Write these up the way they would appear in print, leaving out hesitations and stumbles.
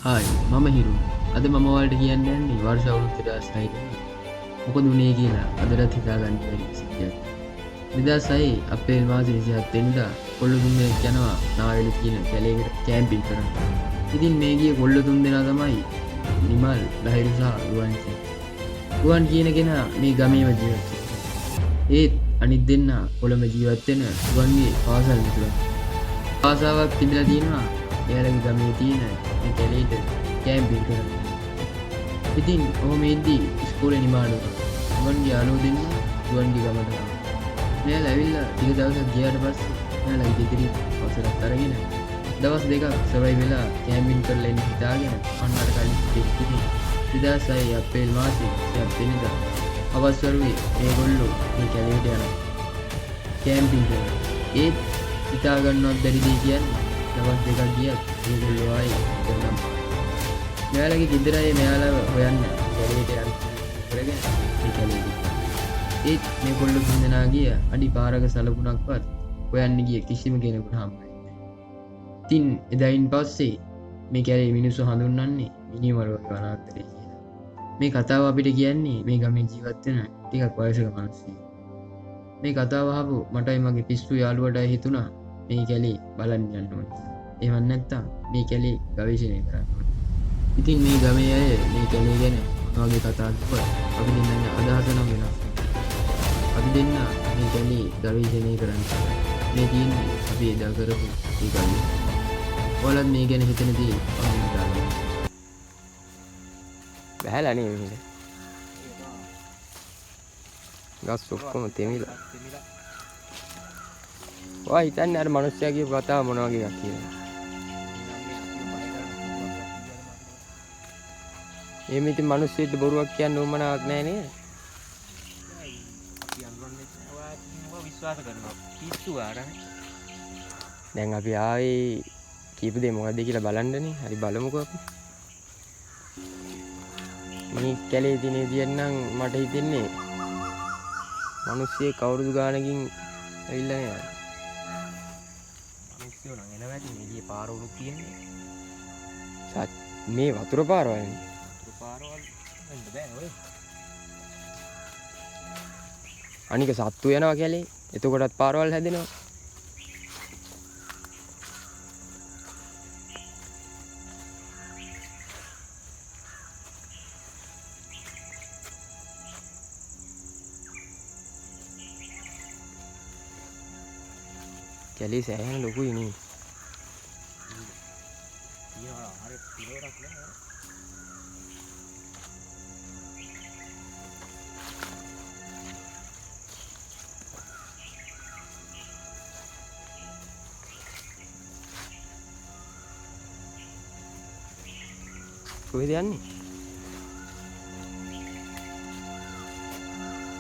Hi මම හිරු අද මම ඔයාලට කියන්න යන්නේ වර්ෂ අවුරුදු 2006 ගැන. මොකද උනේ කියලා අදටත් හිතාගන්න බැරි සිද්ධියක්. 2006 අප්‍රේල් මාසේ 27 වෙනිදා කොල්ල තුන්දෙනෙක් යනවා නාවෙලු කියන කැලේකට කැම්පින් කරන්න. ඉතින් මේ ගිය කොල්ල තුන්දෙනා තමයි නිමල්, ලහිරු සහ රුවන් කියන්නේ. රුවන් කියන කෙනා මේ ගමේම ජීවත් වෙනවා. ඒත් අනිත් දෙන්නා කොළඹ ජීවත් වෙන රුවන්ගේ පාසල් මිතුරන්. ආසාවක් තිබිලා තියෙනවා එයාලගේ ගමේ තියෙන මේ කැලේට කැම්පින් කරන්න. ඉතින් ඔහොම ඉද්දී ඉස්කෝලේ නිමාඩු කරා. රුවන්ගේ යාළුවෝ දෙන්න රුවන්ගේ ගමට ආවා. මෙයාලා ඇවිල්ලා ටික දවසක් ගියාට පස්සේ මෙයාලා ඉදිරි අවසරත් අරගෙන දවස් දෙකක් සවයි වෙලා කැම්පින් කරලා ඉන්න හිතාගෙන අන්නට කලින් ඉතින් 2006 අප්‍රේල් මාසේ 30 වෙනිදා අවස් වරුවේ මේගොල්ලෝ මේ කැලේට යනවා. කැම්පින් කරනවා. ඒත් හිතා ගන්නවත් බැරි දෙයක් කියන්නේ දවස් දෙකක් ගියත් මේගොල්ලෝ ආයේ කරනම්. මෙයාලගේ ගෙදර අය මෙයාලව හොයන්න කැලේට යන්න කරගෙන මේ කැලේට. ඒත් මේගොල්ලෝ තුන්දෙනා ගිය අඩි පාරක සලකුණක්වත් හොයන්න ගිය කිසිම කෙනෙකුට හම්බ වෙන්නේ නැහැ. ඉතින් එදායින් පස්සේ මේ කැලේ මිනිස්සු හඳුන්වන්නේ මිනිමරුව වනාන්තරය කියලා. මේ කතාව අපිට කියන්නේ මේ ගමේ ජීවත් වෙන ටිකක් වයසක මිනිස්සු. මේ කතාව අහපු මටයි මගේ පිස්සු යාළුවටයි හිතුණා මේ කැලේ බලන්න යන්න ඕනේ. එහෙම නැත්නම් මේ කැලේ ගවේෂණය කරන්න ඕනේ. ඉතින් මේ ගමේ අය මේ කැලේ ගැන මොන වගේ කතා කිව්වත් අපි දෙන්නගේ අදහස නම් වෙනස්. අපි දෙන්න මේ කැලේ ගවේෂණය කරන්න. මේ තියෙන්නේ අපි එදා කරපු මේ කැලේ. ඔයාලත් මේ ගැන හිතනදී අහන්න දාන්න. බහැලා නේ මෙහෙද. ගස් ඔක්කොම තෙමිලා. ඔයා හිතන්නේ අර මිනිස්සයා කියපු කතාව මොන වගේ එකක් කියලා? එහෙම ඉතින් මිනිස්සෙක්ට බොරුවක් කියන්න උවමනාවක් නැහැ නේද? අපි අඳුරන්නේ ඔයා මොකක් විශ්වාස කරනවා කිස්සු ආරනේ. දැන් අපි ආවේ කීප දේ මොකද්ද කියලා බලන්නනේ. හරි බලමුකෝ අපි. මේ කැලේ දිනේදී නම් මට හිතෙන්නේ මිනිස්සෙක් කවුරුදු ගානකින් ඇවිල්ලා නේද? මිනිස්සු නම් එනවා ඇති මේ ගියේ පාරවලු කියන්නේ. මේ වතුර පාරවල්නේ. වතුර පාරවල් වෙන්න බෑ ඔය. අනික සත්තු යනවා කැලේ. එතකොටත් පාරවල් හැදෙනවා. කැලේ සෑහෙන ලොකුයි නේ. තියනවා හරි පිරවරක් නෑ. කොහෙද යන්නේ?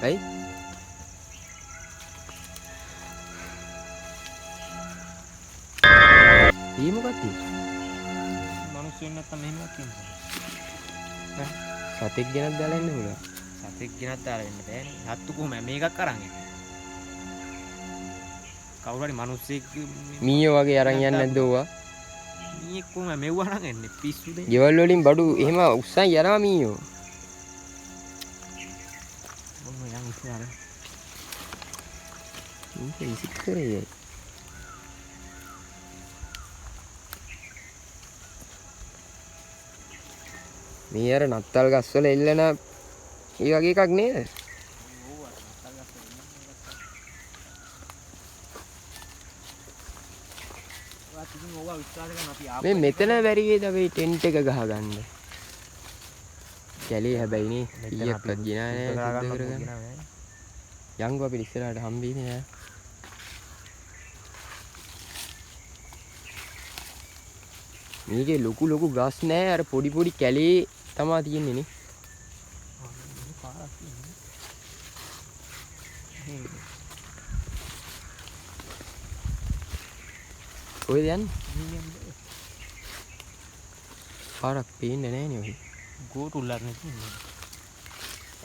ඇයි? ඒ මොකක්ද? මිනිස්සු වෙන්න නැත්තම් මෙහෙමවත් කියනවා. සතෙක් ගෙනත් දාලා එන්න පුළුවන්. සතෙක් ගෙනත් දාලා වෙන්න බෑනේ. හත්තු කොහොම මේකක් අරන් එන්නේ? කවුරු හරි මිනිස්සෙක් මීයෝ වගේ අරන් යන්නේ නැද්ද ඕවා? මීයක් කොහොම මෙව්ව අරන් එන්නේ? පිස්සු දෙන්නේ. ගෙවල් වලින් බඩු එහෙම උස්සන් යනවා මීයෝ. මොන යන් ඉස්සරහ. මේක විසික් කරේ. මේ අර නත්තල් ගස්වල එල්ලන ඒ වගේ එකක් නේද? මේ මෙතන බැරි වේද අපි ටෙන්ට් එක ගහගන්න. කැලේ හැබැයි නේ ඊයක්වත් ගිනා නෑ සිද්ධ කරගන්න. යංගෝ අපි ඉස්සරහට හම්බෙන්නේ නෑ. මේකේ ලොකු ලොකු ගස් නෑ අර පොඩි පොඩි කැලේ තමා තියෙන්නේ නේ. කොහෙද යන්නේ? පාරක් පේන්නේ නැහැ නේ ඔහි. ගෝටුල්ලක් නෙන්නේ.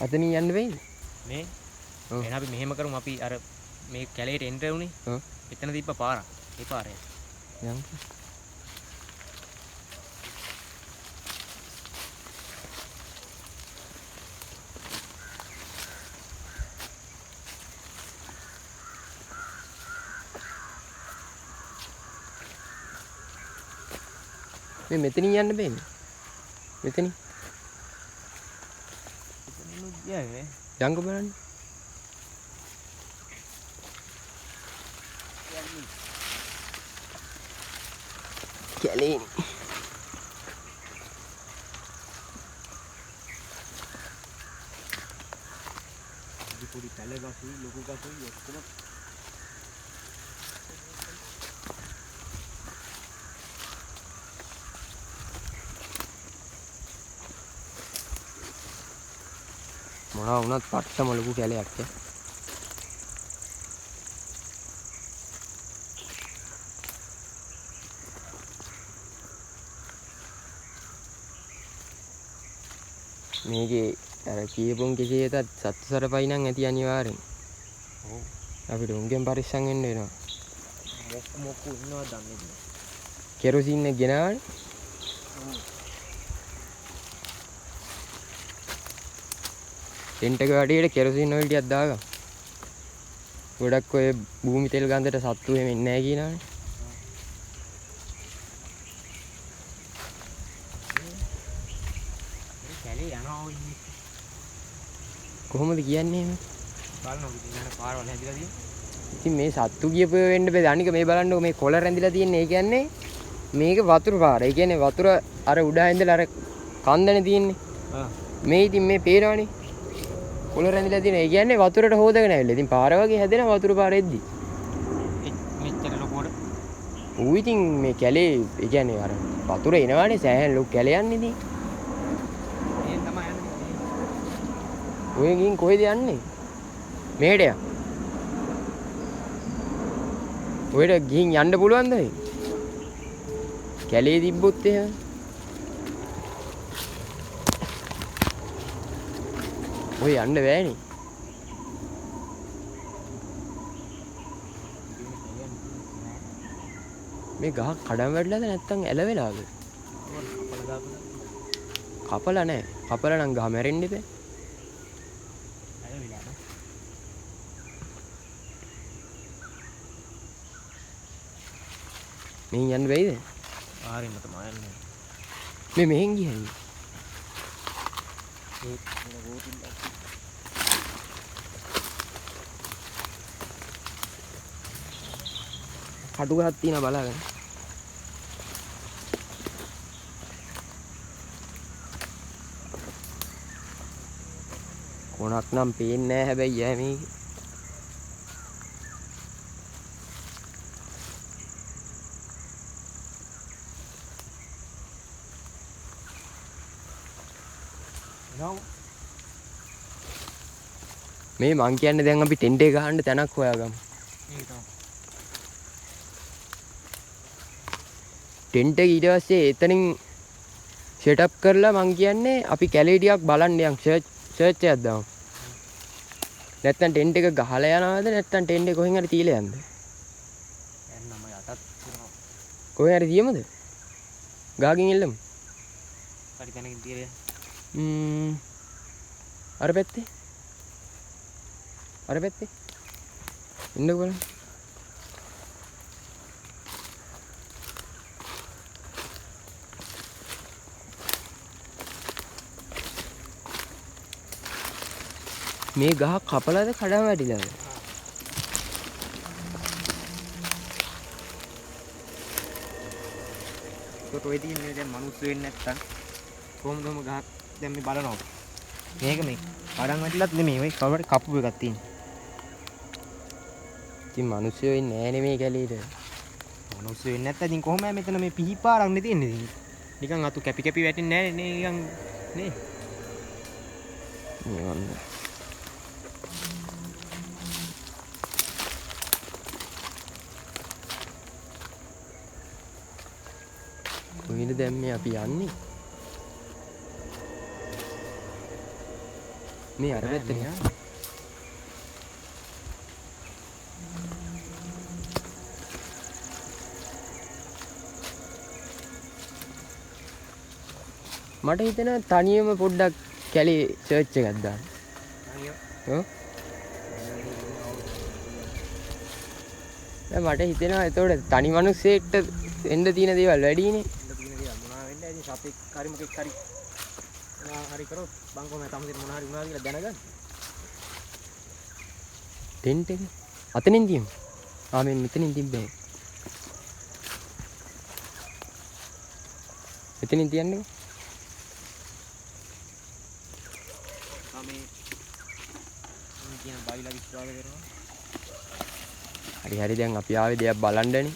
අතනින් යන්න බෑනේ. මේ ඔව්. එහෙනම් අපි මෙහෙම කරමු අපි අර මේ කැලේට එන්ටර් වුණේ. ඔව්. එතන තිබ්බ පාරක්. ඒ පාරේ. යන්න. මේ මෙතනින් යන්න බෑනේ. මෙතනින්. යන්නේ. යංග බලන්න. කැලේ. පොඩි පැල ගසුයි ලොකු ගසුයි ඔක්කොම මොනවා වුණත් පට්ටම ලොකු කැලයක් ඈ. මේකේ අර කීපොන් කෙසේතත් සත්තු සරපයි නම් ඇති අනිවාර්යෙන්. ඔව්. අපිට උන්ගෙන් පරිස්සම් වෙන්න වෙනවා. මොකු ඉන්නවද දන්නේ නැහැ. කෙරොසින් එක ගෙනාවනේ. ටෙන්ට් එක වටේට කෙරොසින් ඔයිල් ටිකක් දාගමු. ගොඩක් ඔය භූමි තෙල් ගඳට සත්තු එහෙම එන්නේ නැහැ කියනවනේ. කැලේ යනවා ඉන්නේ. කොහොමද කියන්නේ එහෙම? බලන්න ඉන්න පාරවල් හැදිලා තියෙන්නේ. ඉතින් මේ සත්තු ගියපු වෙන්න බෑ. අනික මේ බලන්නකො මේ කොළ රැඳිලා තියෙන්නේ. ඒ කියන්නේ මේක වතුර පාර. ඒ කියන්නේ වතුර අර උඩා ඉඳලා අර කන්දනේ තියෙන්නේ. මේ ඉතින් මේ පේනවනේ. කොළ රැඳිලා තියෙන. ඒ කියන්නේ වතුරට හොදගෙන ඇවිල්ලා. ඉතින් පාර වගේ හැදෙන වතුර පාර එද්දි. මෙච්චර ලොකෝට. ඌ ඉතින් මේ කැලේ ඒ කියන්නේ අර වතුර එනවනේ සෑහෙන ලොකු කැලයන් ඉතින්. එහෙන් තමයි යන්නේ. ඔය ගින් කොහෙද යන්නේ? මෙහෙට යන්න. ඔයට ගිහින් යන්න පුළුවන්ද මේ? කැලේ තිබ්බොත් එහෙම. ඔය යන්න බෑනේ. මේ ගහ කඩම් වැටලාද නැත්නම් ඇල වෙලාද? කපලා නැහැ. කපලා නම් ගහ මැරෙන්න ඉබේ. මෙහෙන් යන්න බැයිද? ආරින්න තමයි යන්නේ. මේ මෙහෙන් ගියන්නේ. කටු ගහක් තියෙනවා බලාගන්න. කොනක් නම් පේන්නේ නැහැ හැබැයි ඈ මේක. මේ මං කියන්නේ දැන් අපි ටෙන්ට් එක ගහන්න තැනක් හොයාගමු. ඒක තමයි. ටෙන්ට් එක ඊට පස්සේ එතනින් සෙට් අප් කරලා මං කියන්නේ අපි කැලේ ටිකක් බලන්න යන් සර්ච් එකක් දාමු. නැත්තම් ටෙන්ට් එක ගහලා යනවද නැත්තම් ටෙන්ට් එක කොහෙන් හරි තියලා යන්නද? එන්නම යටත් කරනවා. කොහෙන් හරි තියමුද? ගහකින් එල්ලමු. හරි තැනකින් තියලා. අර පැත්තේ. අර පැත්තේ. ඉන්නකෝ බලන්න. මේ ගහ කපලාද කඩාම වැටිලාද? ඒකට ඔය තියෙන්නේ දැන් මිනිස්සු වෙන්නේ නැත්තම් කොහොමද ගහක් දැන් මේ බලනවා. මේක මේ කඩන් වැටිලත් නෙමෙයි ඔය කවුරුහරි කප්පු එකක් තියෙන්නේ. ඉතින් මිනිස්සු වෙන්නේ නැහැ නේ මේ කැලේට. මිනිස්සු වෙන්නේ නැත්තම් ඉතින් කොහොමද මෙතන මේ පිහිපාරක් නේ තියෙන්නේ ඉතින්. නිකන් අතු කැපි කැපි වැටෙන්නේ නැහැ නේ නිකන් නේ. නිකන් කොහෙද දැන් මේ අපි යන්නේ? මේ අර පැත්තට යන්න. මට හිතෙනවා තනියම පොඩ්ඩක් කැලේ සර්ච් එකක් දාන්න. ඔව්. දැන් මට හිතෙනවා එතකොට තනි මිනිස්සෙක්ට එන්න තියෙන දේවල් වැඩිනේ. සතෙක් හරි මොකෙක් හරි හරි කරොත් බංකෝ මම තමයි මොන හරි වුණා කියලා දැනගන්න. ටෙන්ට් එක අතනින් තියමු. මෙතනින් තිබ්බේ. එතනින් තියන්නේ. මේ කියන බයිලා විශ්වාස කරනවා. හරි දැන් අපි ආවේ දෙයක් බලන්නනේ.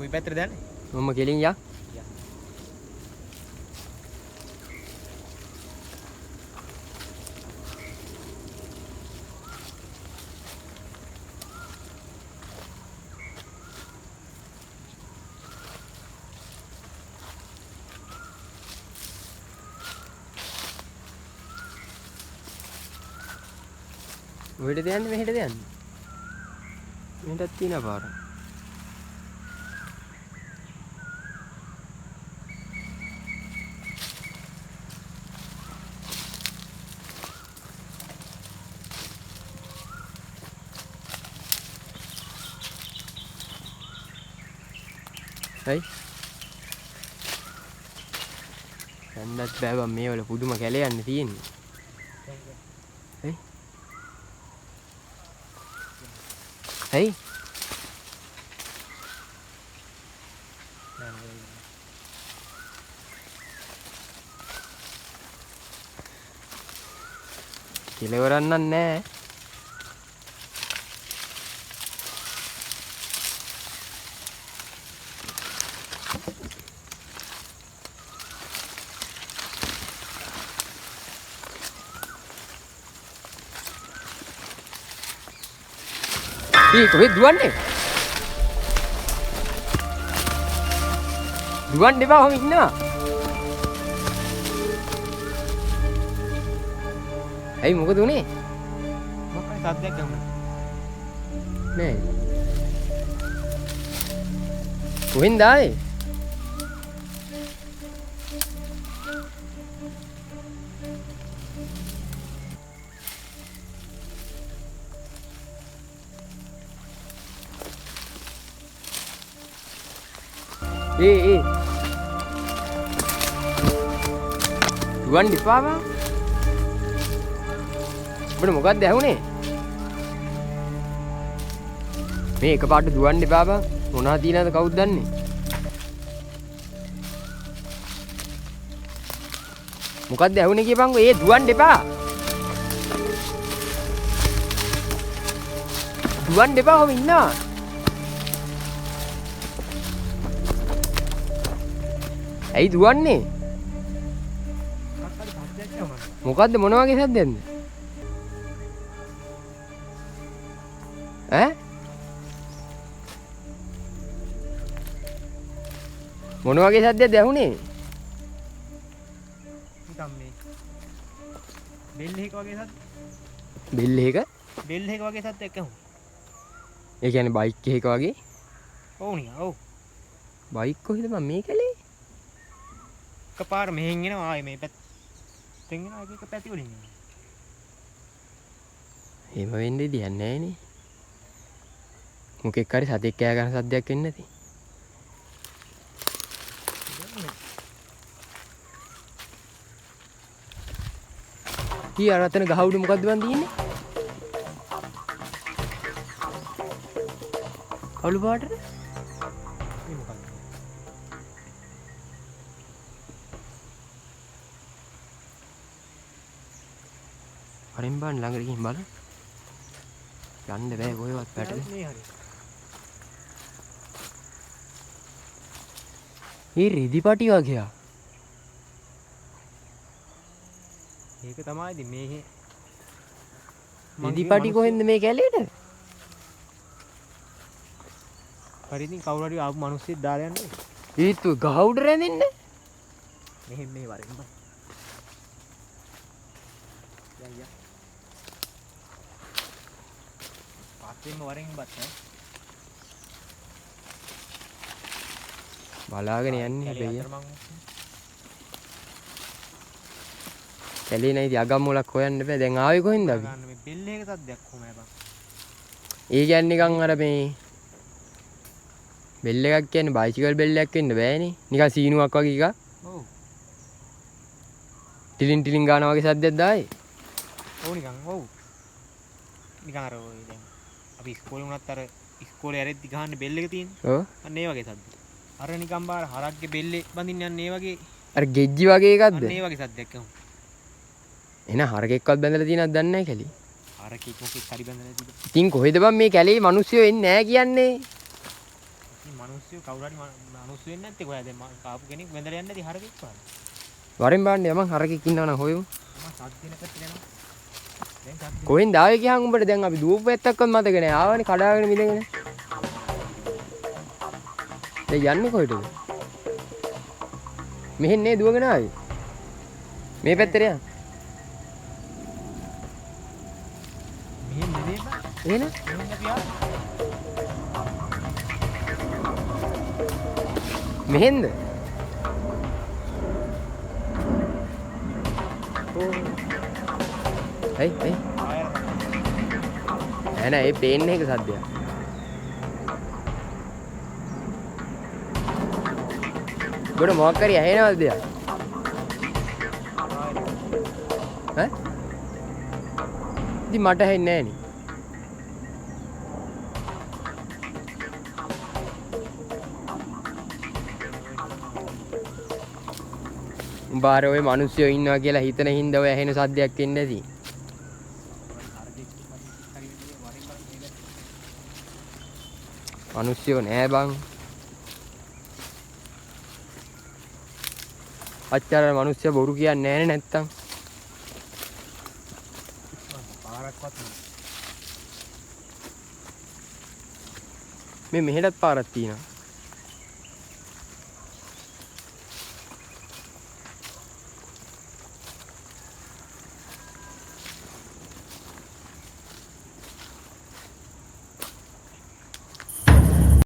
කොයි පැත්තටද යන්නේ? මම ගෙලින් යා. ඔහෙටද යන්නේ මෙහෙටද යන්නේ? මෙහෙටත් තියෙන පාර. හයි. යන්නත් බෑ බං මේ වල පුදුම කැලේ යන්න තියෙන්නේ. හයි. හයි. කෙලවරක් නෑ. කොහෙද දුවන්නේ? දුවන්න එපා ඔහොම ඉන්නවා. ඇයි මොකද උනේ? මොකක්ද සද්දයක් ගමුනේ. නෑ. කොහෙන්ද ආයේ? දුවන්න එපා බං. ඔබට මොකක්ද ඇහුනේ? මේ එකපාරට දුවන්න එපා බං. මොනවා තියනද කවුද දන්නේ? මොකක්ද ඇහුනේ කියපන්කෝ. දුවන්න එපා. දුවන්න එපා ඔහොම ඉන්නවා. ඇයි දුවන්නේ? මොකද්ද මොන වගේ සද්දයක්ද? ඈ? මොන වගේ සද්දයක්ද ඇහුනේ? නිකම් මේ බෙල් එකක වගේ සද්ද. බෙල් එක? බෙල් එකක වගේ සද්දයක් ඇහුණා. ඒ කියන්නේ බයික් එකක වගේ? ඔව් නිකන් ඔව්. බයික් කොහෙද මම මේ කලේ? එකපාර මෙහෙන් එනවා ආයේ මේ පැත්තෙන් එනවා එක පැති වලින් එනවා. එහෙම වෙන්න දෙයක් නැහැ නේ. මොකෙක් හරි සතෙක් කෑ ගන්න සද්දයක් වෙන්නේ නැති. කී අර අතන ගහ උඩ මොකද්ද බන් තියෙන්නේ? කළු පාටද? මේ මොකක්ද? හරින් බන් ළඟට ගිහින් බලන්න. යන්න බෑ කොහෙවත් පැටලෙ. මේ හරි. ඒ රිදිපටි වගේ. ඒක තමයි ඉතින් මේ රිදිපටි කොහෙන්ද මේ කැලේට? හරි ඉතින් කවුරු හරි ආපු මිනිස්සෙක් දාලා යන්නේ. ඒත් ගහ උඩ රැඳෙන්න. මෙහෙන් මේ වරින් බං. යා. පාත්වෙම වරින් බත් ඈ. බලාගෙන යන්නේ හැබැයි. මං කැලේ නැයිද අගම් මුලක් හොයන්න බෑ. දැන් ආවේ කොහෙන්ද අපි? ගන්න මේ බෙල් එකක සද්දයක් කොහමද බං? ඒ කියන්නේ නිකන් අර මේ බෙල් එකක් කියන්නේ බයිසිකල් බෙල් එකක් වෙන්න බෑනේ. නිකන් සීනුවක් වගේ එකක්. ඔව්. ටිලින් ටිලින් ගානවා වගේ සද්දයක් දායි. ඔව් නිකන් ඔව්. නිකන් අර ඔය දැන් අපි ඉස්කෝලේ වුණත් අර ඉස්කෝලේ ඇරෙද්දි ගහන්නේ බෙල් එක තියෙන්නේ. ඔව්. අන්න ඒ වගේ සද්ද. අර නිකන් බාර හරක්ගේ බෙල්ලේ බඳින්න යන්නේ ඒ වගේ අර ගෙජ්ජි වගේ එකක්ද? අන්න ඒ වගේ සද්දයක් එහුම්. එන හරකෙක්වත් බැඳලා තියෙනවද දන්නේ නැහැ කැලේ. හරකෙක් මොකෙක් හරි බඳලා නැතිද? ඉතින් කොහෙද බං මේ කැලේ මිනිස්සු එන්නේ නැහැ කියන්නේ? ඉතින් මිනිස්සු කවුරු හරි මිනිස්සු වෙන්නේ නැත්තේ කොහෙද? කාපු කෙනෙක් බඳලා යන්නේ නැති හරකෙක් පාන. වරෙන් බලන්න යමන් හරකෙක් ඉන්නවනම් හොයමු. මම සද්ද දෙනකට යනවා. දැන් සද්ද කොහෙන්ද ආවේ කියහන් උඹට දැන් අපි දුවපු පැත්තක්වත් මතක නැහැ. ආවනේ කඩාගෙන මිදගෙන. දැන් යන්නේ කොහෙටද? මෙහෙන් නේ දුවගෙන ආවේ. මේ පැත්තට යන්න. මෙහෙන් නෙවෙයි බං. එහෙනම් මෙහෙන් අපි ආවේ. මෙහෙන්ද? හයි හයි. නෑ නෑ ඒ පේන්නේ එක සද්දයක්. ගොඩ මොකක් හරි ඇහෙනවද දෙයක්? ඈ? ඉතින් මට ඇහෙන්නේ නෑනේ. උඹ අර ඔය මිනිස්සුયો ඉන්නවා කියලා හිතන හින්දා ඔය ඇහෙන සද්දයක් එන්නේ නැති. මිනිස්සුયો නෑ බං. අච්චර මිනිස්සු බොරු කියන්නේ නෑනේ නැත්තම්. පාරක්වත් නෑ. මේ මෙහෙටත් පාරක් තියෙනවා.